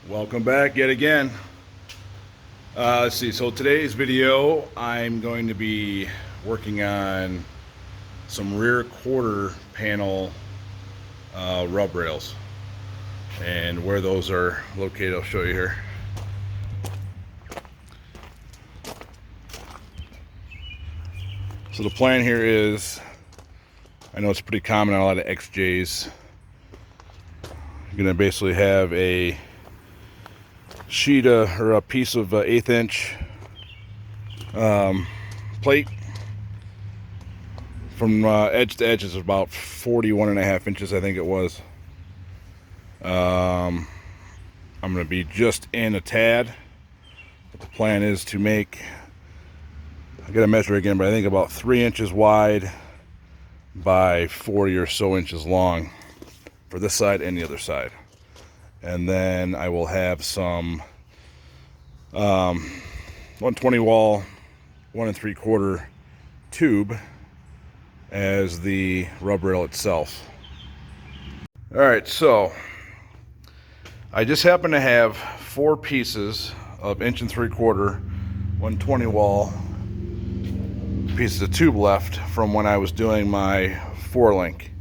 Welcome back yet again. Let's see, so today's video I'm going to be working on some rear quarter panel rub rails, and where those are located I'll show you here. So the plan here is, I know it's pretty common on a lot of XJs, you're going to basically have a sheet or a piece of 1/8 inch plate from edge to edge is about 41.5 inches, I think it was. I'm going to be just in a tad, but the plan is to make, I gotta measure again, but I think about 3 inches wide by 40 or so inches long for this side and the other side. And then I will have some 120 wall 1 3/4 tube as the rub rail itself. All right, so I just happen to have 4 pieces of 1 3/4 120 wall pieces of tube left from when I was doing my 4-link.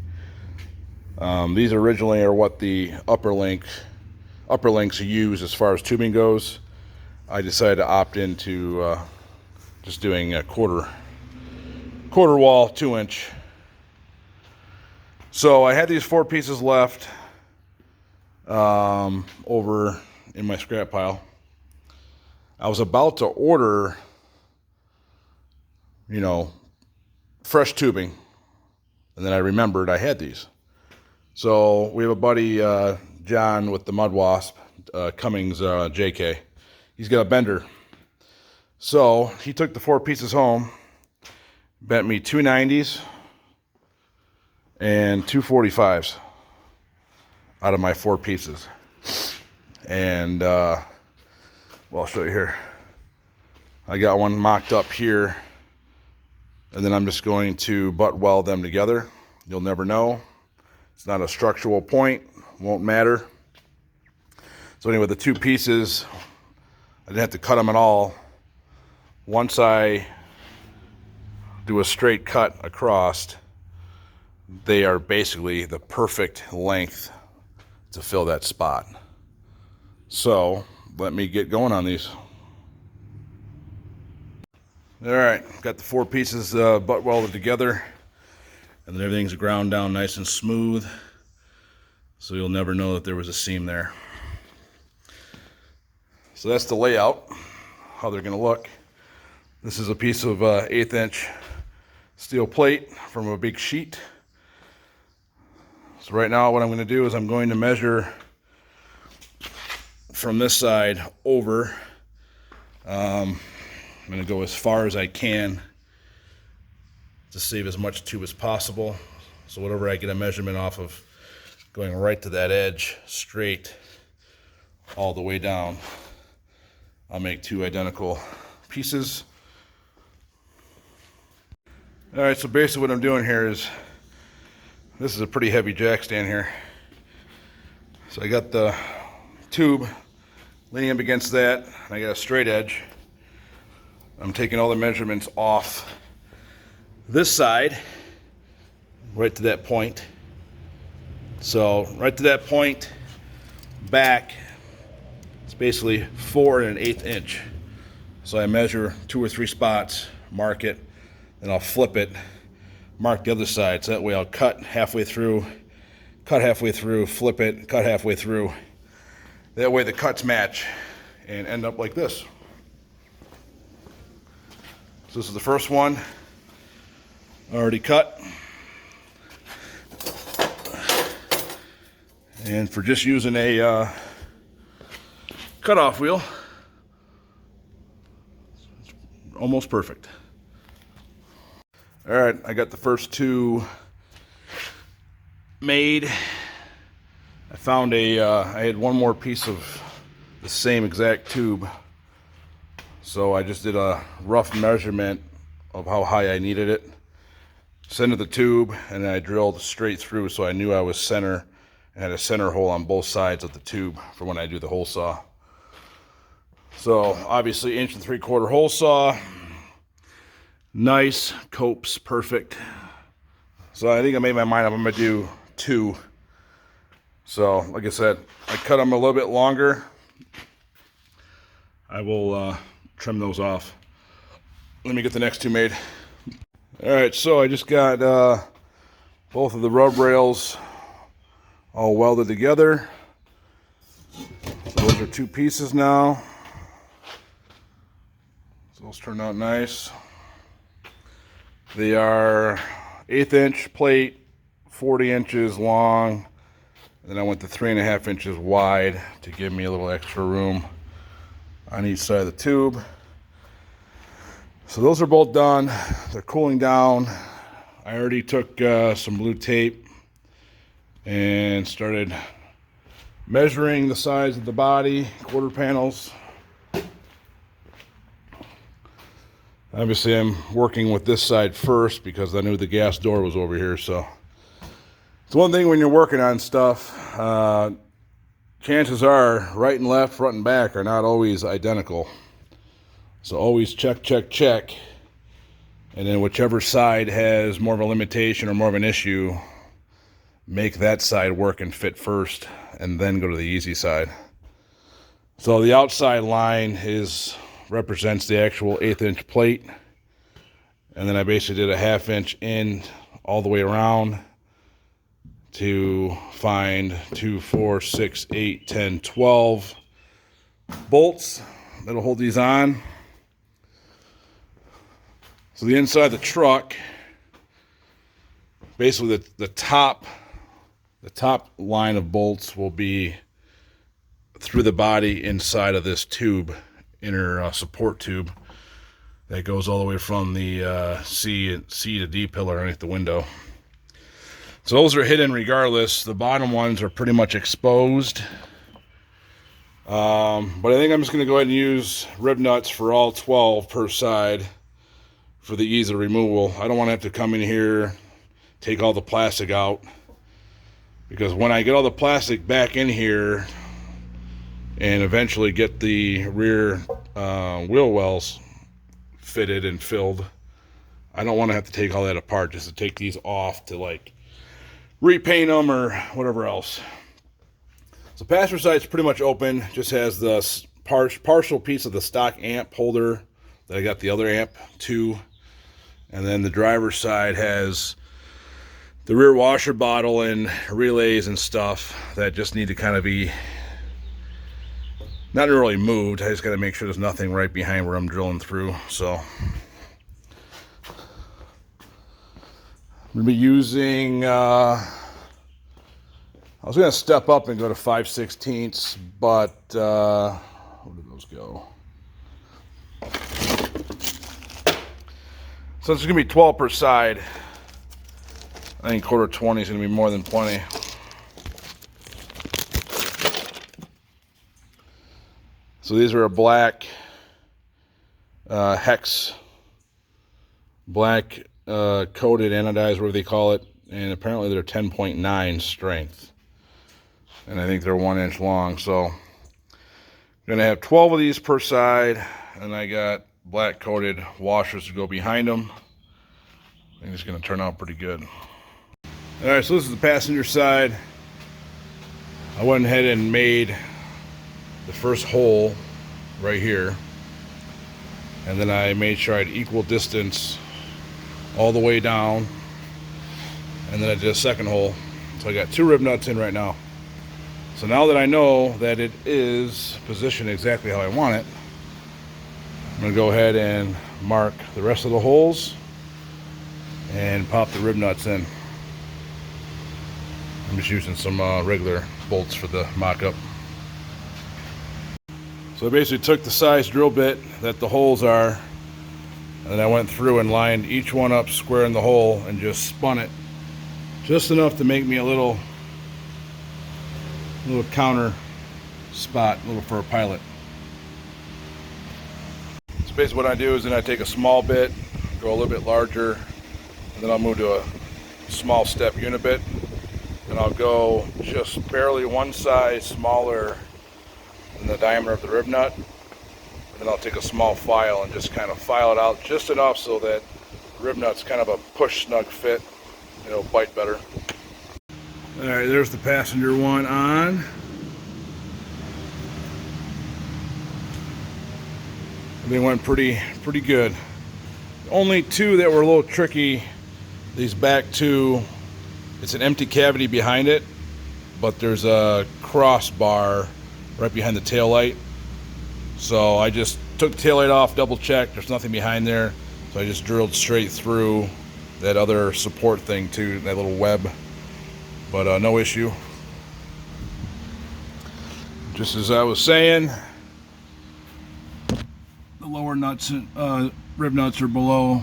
These originally are what the upper links use as far as tubing goes. I decided to opt into just doing a quarter wall 2-inch. So I had these 4 pieces left over in my scrap pile. I was about to order, fresh tubing, and then I remembered I had these. So we have a buddy, John with the Mud Wasp, Cummings JK. He's got a bender. So he took the 4 pieces home, bent me 2 90s and 2 45s out of my 4 pieces. And well, I'll show you here. I got one mocked up here, and then I'm just going to butt weld them together. You'll never know. It's not a structural point, won't matter. So anyway, the 2 pieces, I didn't have to cut them at all. Once I do a straight cut across, they are basically the perfect length to fill that spot. So let me get going on these. All right, got the 4 pieces butt welded together, and then everything's ground down nice and smooth, so you'll never know that there was a seam there. So that's the layout, how they're going to look. This is a piece of 1/8 inch steel plate from a big sheet. So right now what I'm going to do is I'm going to measure from this side over. I'm going to go as far as I can to save as much tube as possible. So whatever I get a measurement off of, going right to that edge, straight all the way down, I'll make 2 identical pieces. All right, so basically what I'm doing here is, this is a pretty heavy jack stand here. So I got the tube leaning up against that, and I got a straight edge. I'm taking all the measurements off this side, right to that point. So right to that point, back, it's basically 4 1/8 inch. So I measure 2 or 3 spots, mark it, then I'll flip it, mark the other side. So that way I'll cut halfway through, flip it, cut halfway through. That way the cuts match and end up like this. So this is the first one, already cut. And for just using a cutoff wheel, it's almost perfect. All right, I got the first 2 made. I found I had one more piece of the same exact tube. So I just did a rough measurement of how high I needed it, centered the tube, and then I drilled straight through so I knew I was center and had a center hole on both sides of the tube for when I do the hole saw. So obviously 1 3/4 hole saw, nice, copes, perfect. So I think I made my mind up, I'm gonna do 2. So like I said, I cut them a little bit longer. I will trim those off. Let me get the next 2 made. All right, so I just got both of the rub rails all welded together. So those are 2 pieces now. So those turned out nice. They are 1/8 inch plate, 40 inches long. And then I went to 3.5 inches wide to give me a little extra room on each side of the tube. So those are both done. They're cooling down. I already took some blue tape and started measuring the size of the body, quarter panels. Obviously I'm working with this side first because I knew the gas door was over here. So it's one thing when you're working on stuff, chances are right and left, front and back are not always identical. So always check, check, check. And then whichever side has more of a limitation or more of an issue, make that side work and fit first, and then go to the easy side. So the outside line represents the actual 1/8 inch plate. And then I basically did a 1/2 inch in all the way around to find 2, 4, 6, 8, 10, 12 bolts that'll hold these on. So the inside of the truck, basically the top line of bolts will be through the body inside of this tube, inner support tube that goes all the way from the C to D pillar underneath the window. So those are hidden regardless. The bottom ones are pretty much exposed. But I think I'm just going to go ahead and use rib nuts for all 12 per side for the ease of removal. I don't want to have to come in here, take all the plastic out, because when I get all the plastic back in here and eventually get the rear wheel wells fitted and filled, I don't want to have to take all that apart just to take these off to like repaint them or whatever else. So passenger side's pretty much open, just has the partial piece of the stock amp holder that I got the other amp to, and then the driver's side has the rear washer bottle and relays and stuff that just need to kind of be not really moved. I just got to make sure there's nothing right behind where I'm drilling through. So I'm going to be using, I was going to step up and go to 5/16, but where did those go? So it's going to be 12 per side. I think 1/4 is going to be more than plenty. So these are a black hex, black coated anodized, whatever they call it, and apparently they're 10.9 strength, and I think they're 1 inch long. So I'm gonna have 12 of these per side, and I got black coated washers to go behind them. I think it's gonna turn out pretty good. All right, so this is the passenger side. I went ahead and made the first hole right here, and then I made sure I had equal distance all the way down, and then I did a second hole. So I got 2 rib nuts in right now. So now that I know that it is positioned exactly how I want it, I'm gonna go ahead and mark the rest of the holes and pop the rib nuts in. I'm just using some regular bolts for the mock-up. So I basically took the size drill bit that the holes are, and then I went through and lined each one up square in the hole and just spun it just enough to make me a little counter spot, for a pilot. So basically what I do is then I take a small bit, go a little bit larger, and then I'll move to a small step unit bit. and I'll go just barely one size smaller than the diameter of the rib nut. And then I'll take a small file and just kind of file it out just enough so that rib nut's kind of a push snug fit. It'll bite better. All right, there's the passenger one on. They went pretty good. Only two that were a little tricky. These back two, it's an empty cavity behind it, but there's a crossbar right behind the tail light. So I just took the tail light off, double checked, there's nothing behind there. So I just drilled straight through that other support thing too, that little web, but no issue. Just as I was saying, the lower nuts, rib nuts are below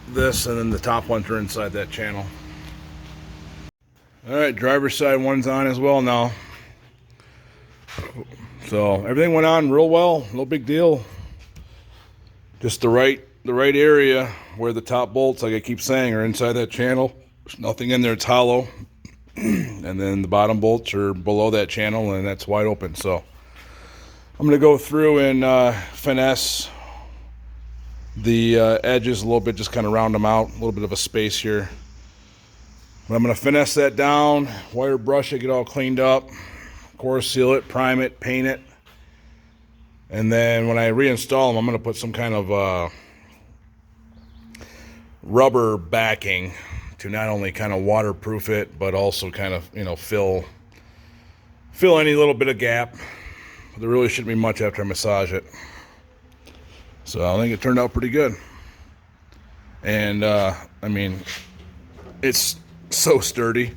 this, and then the top ones are inside that channel. All right, driver's side one's on as well now. So everything went on real well, no big deal. Just the right area where the top bolts, like I keep saying, are inside that channel. There's nothing in there, it's hollow. And then the bottom bolts are below that channel, and that's wide open. So I'm going to go through and finesse the edges a little bit, just kind of round them out, a little bit of a space here. But I'm going to finesse that down, wire brush it, get all cleaned up, core seal it, prime it, paint it. And then when I reinstall them, I'm going to put some kind of rubber backing to not only kind of waterproof it, but also kind of, fill any little bit of gap. There really shouldn't be much after I massage it. So I think it turned out pretty good. And I mean, it's so sturdy.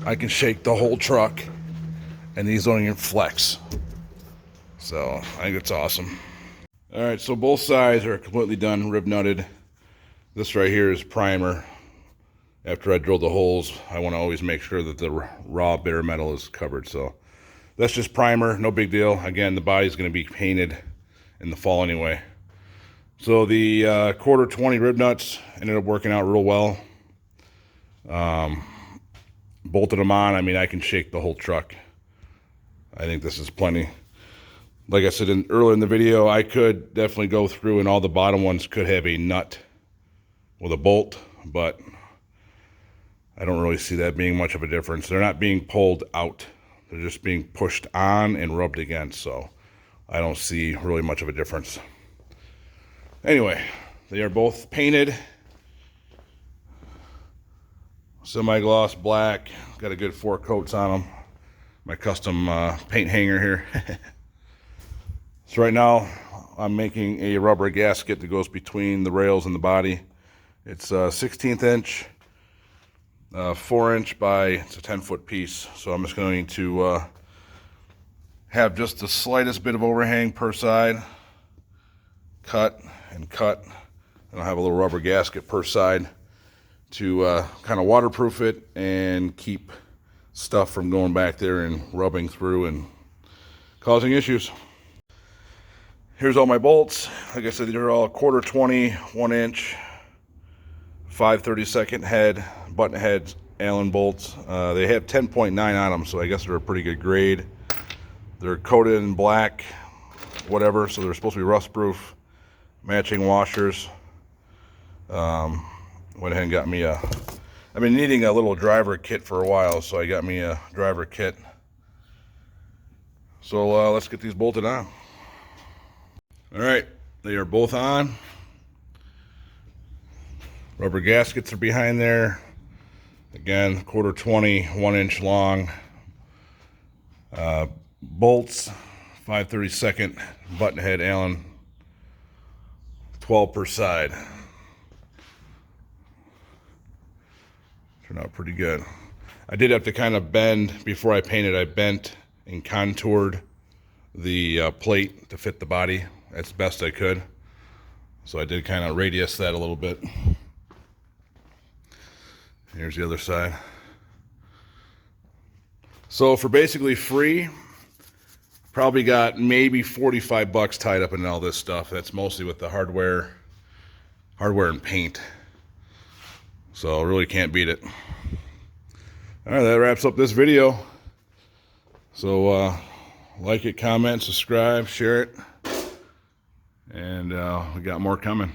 I can shake the whole truck, and these don't even flex. So I think it's awesome. All right, so both sides are completely done, rib nutted. This right here is primer. After I drill the holes, I want to always make sure that the raw bare metal is covered. So that's just primer, no big deal. Again, the body's going to be painted in the fall anyway. So the quarter 20 rib nuts ended up working out real well. Bolted them on. I mean, I can shake the whole truck. I think this is plenty. Like I said earlier in the video, I could definitely go through, and all the bottom ones could have a nut with a bolt, but I don't really see that being much of a difference. They're not being pulled out. They're just being pushed on and rubbed against, so I don't see really much of a difference. Anyway, they are both painted. Semi-gloss black. Got a good 4 coats on them. My custom paint hanger here. So right now, I'm making a rubber gasket that goes between the rails and the body. It's a 16th inch. 4 inch by, it's a 10-foot piece. So I'm just going to have just the slightest bit of overhang per side. Cut and cut. And I'll have a little rubber gasket per side to kind of waterproof it and keep stuff from going back there and rubbing through and causing issues. Here's all my bolts. Like I said, they're all quarter 20, 1 inch, 5/32 head, button heads, Allen bolts. They have 10.9 on them, so I guess they're a pretty good grade. They're coated in black, whatever, so they're supposed to be rust proof. Matching washers. Went ahead and got me I've been needing a little driver kit for a while, so I got me a driver kit. So let's get these bolted on. All right, they are both on. Rubber gaskets are behind there. Again, quarter 20, 1 inch long. Bolts, 5/32 button head Allen, 12 per side. Turned out pretty good. I did have to kind of bend before I painted. I bent and contoured the plate to fit the body as best I could. So I did kind of radius that a little bit. Here's the other side. So for basically free, probably got maybe 45 bucks tied up in all this stuff. That's mostly with the hardware and paint. So really can't beat it. All right, that wraps up this video. So like it, comment, subscribe, share it, and we got more coming.